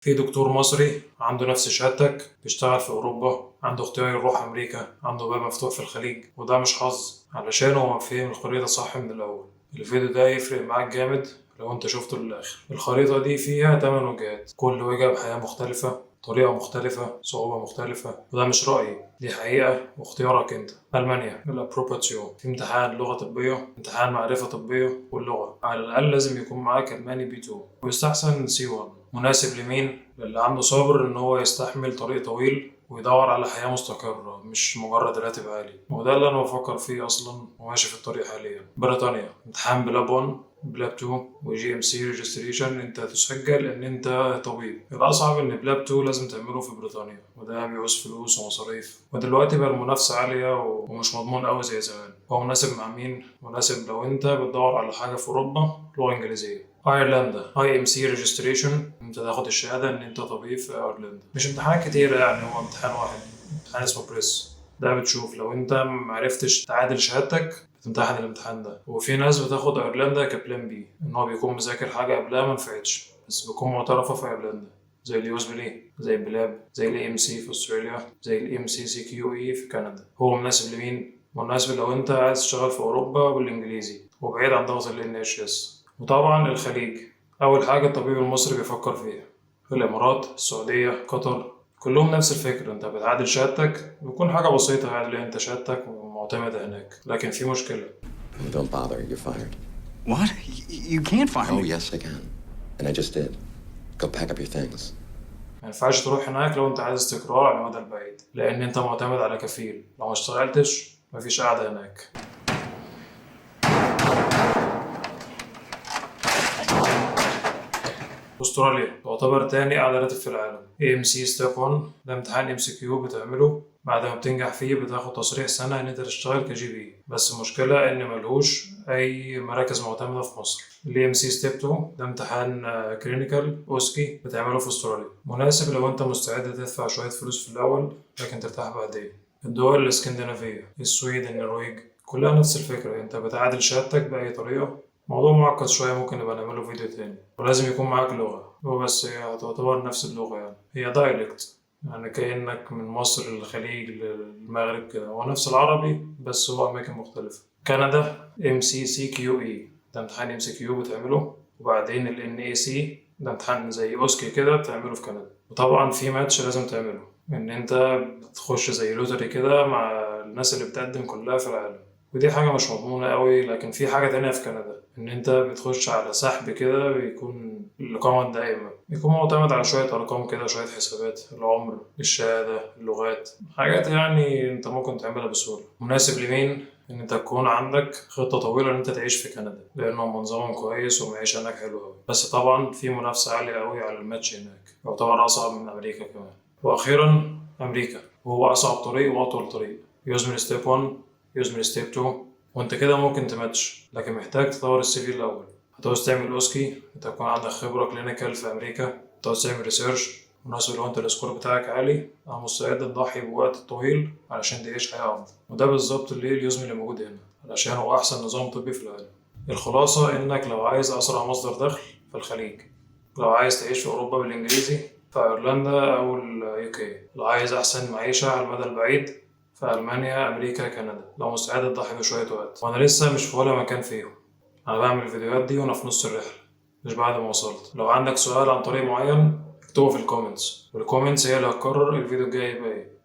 في دكتور مصري عنده نفس شهادتك بيشتغل في أوروبا، عنده اختيار يروح أمريكا، عنده باب مفتوح في الخليج، وده مش حظ علشان هو فهم الخريطة صح من الأول. الفيديو ده يفرق معاك جامد لو انت شفته للآخر. الخريطة دي فيها 8 وجهات، كل وجهة بحياة مختلفة، طريقة مختلفة، صعوبة مختلفة، وده مش رأيي، دي حقيقة واختيارك انت. ألمانيا الأبروباتيون، في امتحان لغة طبية، امتحان معرفة طبية، واللغة على الأقل لازم يكون معاك ألماني B2 ويستحسن C1. مناسب لمين؟ للي عنده صبر إن هو يستحمل طريق طويل ويدور على حياة مستقرة، مش مجرد راتب عالي، وده اللي أنا بفكر فيه أصلا وماشي في الطريق حاليا. بريطانيا امتحان بلاب 1 بلاب 2 وجي ام سي ريجستريشن، انت تسجل ان انت طبيب. الاصعب ان بلاب 2 لازم تعمله في بريطانيا، وده بيعوز فلوس ومصاريف، ودلوقتي بقى المنافسه عاليه ومش مضمون قوي زي زمان. هو مناسب مع مين؟ مناسب لو انت بتدور على حاجه في اوروبا لغه انجليزيه. ايرلندا اي ام سي ريجستريشن، انت تاخد الشهاده ان انت طبيب في ايرلندا. مش امتحانات كتير يعني، هو امتحان واحد، امتحان اسمه بريس. ده بتشوف لو انت معرفتش تعادل شهادتك بتمتحن الامتحان ده. وفي ناس بتاخد ايرلندا كبلان بي، ان هو بيكون مذاكر حاجه قبلها ما نفعتش بس بيكون معترفه في ايرلندا، زي اليوز بلي، زي بلاب، زي الاي ام سي في استراليا، زي الاي ام سي سي كيو اي في كندا. هو مناسب لمين؟ مناسب لو انت عايز تشتغل في اوروبا بالانجليزي وبعيد عن ضغط ال NHS. وطبعا الخليج اول حاجه الطبيب المصري بيفكر فيها. الامارات، السعوديه، قطر، كلهم نفس الفكرة. انت بتعادل شهادتك، بيكون حاجة بسيطة يعني اللي انت شهادتك معتمدة هناك، لكن في مشكلة. Don't bother, you're fired. What? You can't fire Oh, me. yes, I can. And I just did. Go pack up your things. ما ينفعش تروح هناك لو انت عايز استقرار على المدى البعيد، لان انت معتمد على كفيل. لو ما اشتغلتش مفيش قعدة هناك. استراليا تعتبر تاني اعلى راتب في العالم. AMC ستيب 1 ده امتحان MCQ بتعمله، بعد ما بتنجح فيه بتاخد تصريح سنة ان انت تشتغل كGP، بس المشكلة ان ملهوش اي مراكز معتمدة في مصر. ال AMC ستيب 2 ده امتحان كلينيكال اوسكي بتعمله في استراليا، مناسب لو انت مستعد تدفع شوية فلوس في الاول لكن ترتاح بعدين. الدول الاسكندنافية، السويد، النرويج، كلها نفس الفكرة. انت بتعادل شهادتك بأي طريقة. موضوع معقد شوية، ممكن نبقى نعمله فيديو تاني. ولازم يكون معاك لغة، هو بس هي تعتبر نفس اللغة يعني، هي دايلكت، يعني كأنك من مصر للخليج للمغرب كده، هو نفس العربي بس هو أماكن مختلفة. كندا MCCQE ده امتحان MCQ بتعمله، وبعدين ال NAC ده امتحان زي أوسكي كده بتعمله في كندا. وطبعا في ماتش لازم تعمله، إن أنت بتخش زي لوتري كده مع الناس اللي بتقدم كلها في العالم، ودي حاجة مش مضمونة قوي. لكن في حاجة تانية في كندا، إن أنت بتخش على سحب كده، بيكون الإقامة الدائمة، بيكون معتمد على شوية أرقام كده، شوية حسابات، العمر، الشهادة، اللغات، حاجات يعني أنت ممكن تعملها بسهولة. مناسب لمين؟ إن أنت تكون عندك خطة طويلة إن أنت تعيش في كندا، لأنه منظمهم كويس والمعيشة هناك حلوة أوي. بس طبعا في منافسة عالية أوي على الماتش هناك، يعتبر أصعب من أمريكا كمان. وأخيرا أمريكا، وهو أصعب طريق وأطول طريق. يوزمل ستيب 1، يوزمل ستيب 2، وانت كده ممكن تماتش، لكن محتاج تطور السي في الاول. هتعوز تعمل اوسكي، انت تكون عندك خبره كلينيكال في امريكا، هتعوز تعمل ريسيرش مناسب لو انت السكور بتاعك عالي، انا مستعد تضحي بوقت طويل علشان تعيش حياه افضل. وده بالظبط اللي اليوزمل اللي موجود هنا، علشان هو احسن نظام طبي في العالم. الخلاصه انك لو عايز اسرع مصدر دخل في الخليج، لو عايز تعيش في اوروبا بالانجليزي في ايرلندا او اليو كي، لو عايز احسن معيشه على المدى البعيد في ألمانيا، أمريكا، كندا، لو مستعد تضحي بشوية وقت. وأنا لسه مش في ولا مكان فيهم، أنا بعمل الفيديوهات دي وأنا في نص الرحلة مش بعد ما وصلت. لو عندك سؤال عن طريق معين اكتبه في الكومنتس، والكومنتس هي اللي هتقرر الفيديو الجاي يبقى إيه.